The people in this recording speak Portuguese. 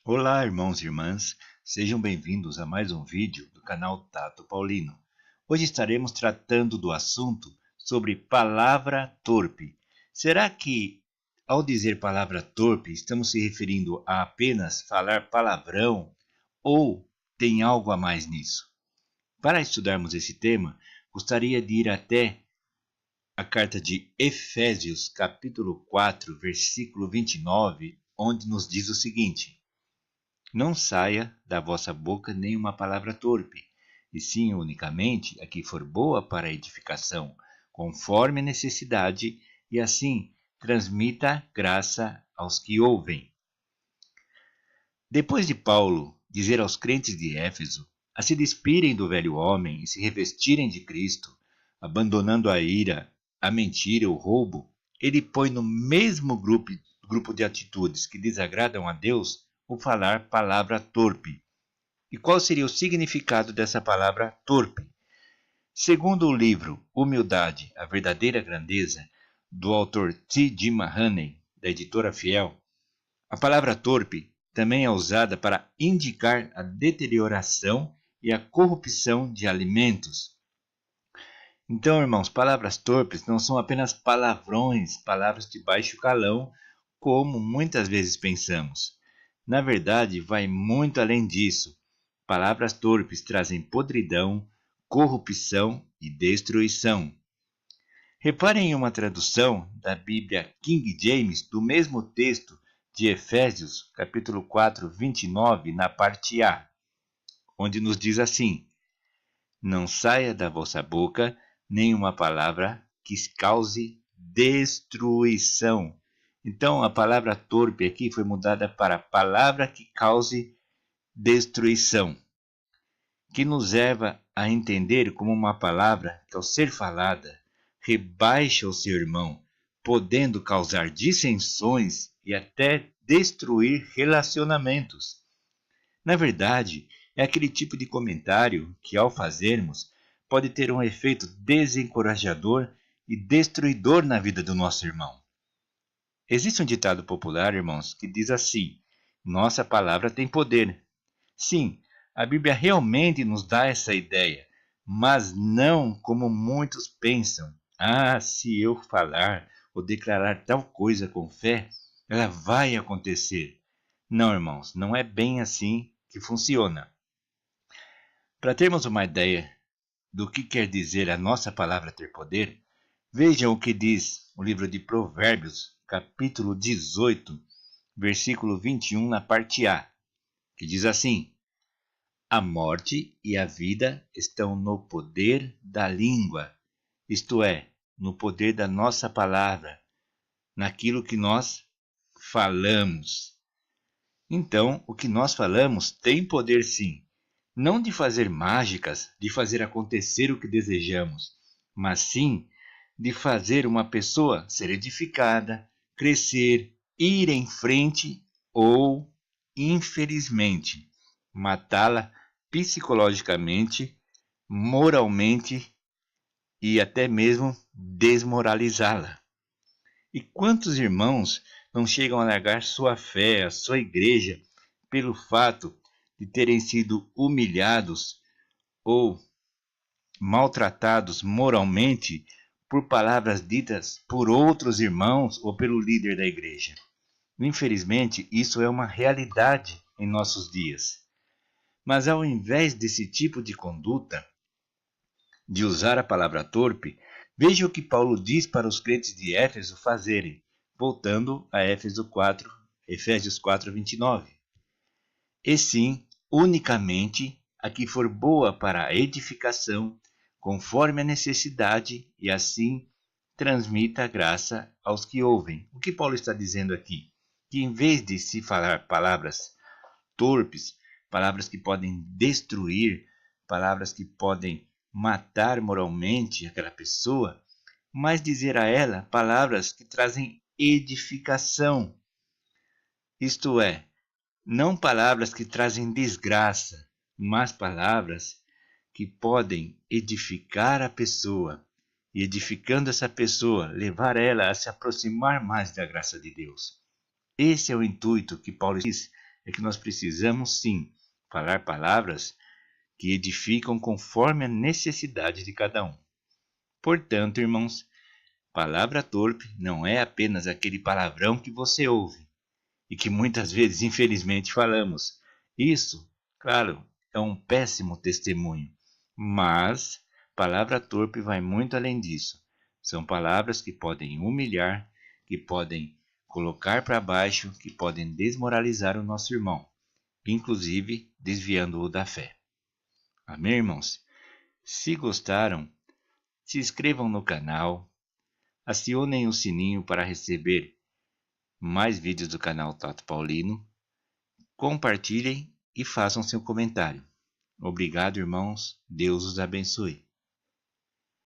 Olá, irmãos e irmãs, sejam bem-vindos a mais um vídeo do canal Tato Paulino. Hoje estaremos tratando do assunto sobre palavra torpe. Será que, ao dizer palavra torpe, estamos se referindo a apenas falar palavrão ou tem algo a mais nisso? Para estudarmos esse tema, gostaria de ir até a carta de Efésios, capítulo 4, versículo 29, onde nos diz o seguinte: Não saia da vossa boca nenhuma palavra torpe, e sim unicamente a que for boa para a edificação, conforme a necessidade, e assim transmita graça aos que ouvem. Depois de Paulo dizer aos crentes de Éfeso a se despirem do velho homem e se revestirem de Cristo, abandonando a ira, a mentira e o roubo, ele põe no mesmo grupo de atitudes que desagradam a Deus o falar palavra torpe. E qual seria o significado dessa palavra torpe? Segundo o livro Humildade, a Verdadeira Grandeza, do autor T. Jim Mahoney, da editora Fiel, a palavra torpe também é usada para indicar a deterioração e a corrupção de alimentos. Então, irmãos, palavras torpes não são apenas palavrões, palavras de baixo calão, como muitas vezes pensamos. Na verdade, vai muito além disso. Palavras torpes trazem podridão, corrupção e destruição. Reparem em uma tradução da Bíblia King James do mesmo texto de Efésios, capítulo 4, 29, na parte A, onde nos diz assim: Não saia da vossa boca nenhuma palavra que cause destruição. Então, a palavra torpe aqui foi mudada para palavra que cause destruição, que nos leva a entender como uma palavra que, ao ser falada, rebaixa o seu irmão, podendo causar dissensões e até destruir relacionamentos. Na verdade, é aquele tipo de comentário que, ao fazermos, pode ter um efeito desencorajador e destruidor na vida do nosso irmão. Existe um ditado popular, irmãos, que diz assim: nossa palavra tem poder. Sim, a Bíblia realmente nos dá essa ideia, mas não como muitos pensam. Se eu falar ou declarar tal coisa com fé, ela vai acontecer. Não, irmãos, não é bem assim que funciona. Para termos uma ideia do que quer dizer a nossa palavra ter poder, vejam o que diz o livro de Provérbios, capítulo 18, versículo 21, na parte A, que diz assim: A morte e a vida estão no poder da língua, isto é, no poder da nossa palavra, naquilo que nós falamos. Então, o que nós falamos tem poder sim, não de fazer mágicas, de fazer acontecer o que desejamos, mas sim de fazer uma pessoa ser edificada, crescer, ir em frente ou, infelizmente, matá-la psicologicamente, moralmente e até mesmo desmoralizá-la. E quantos irmãos não chegam a largar sua fé, a sua igreja, pelo fato de terem sido humilhados ou maltratados moralmente por palavras ditas por outros irmãos ou pelo líder da igreja? Infelizmente, isso é uma realidade em nossos dias. Mas ao invés desse tipo de conduta, de usar a palavra torpe, veja o que Paulo diz para os crentes de Éfeso fazerem, voltando a Efésios 4, 29. E sim, unicamente, a que for boa para a edificação, conforme a necessidade, e assim transmita a graça aos que ouvem. O que Paulo está dizendo aqui? Que em vez de se falar palavras torpes, palavras que podem destruir, palavras que podem matar moralmente aquela pessoa, mas dizer a ela palavras que trazem edificação. Isto é, não palavras que trazem desgraça, mas palavras que podem edificar a pessoa e, edificando essa pessoa, levar ela a se aproximar mais da graça de Deus. Esse é o intuito que Paulo diz é que nós precisamos sim falar palavras que edificam conforme a necessidade de cada um. Portanto, irmãos, palavra torpe não é apenas aquele palavrão que você ouve e que muitas vezes, infelizmente, falamos. Isso, claro, é um péssimo testemunho, mas palavra torpe vai muito além disso. São palavras que podem humilhar, que podem colocar para baixo, que podem desmoralizar o nosso irmão, inclusive desviando-o da fé. Amém, irmãos? Se gostaram, se inscrevam no canal, acionem o sininho para receber mais vídeos do canal Tato Paulino, compartilhem e façam seu comentário. Obrigado, irmãos. Deus os abençoe.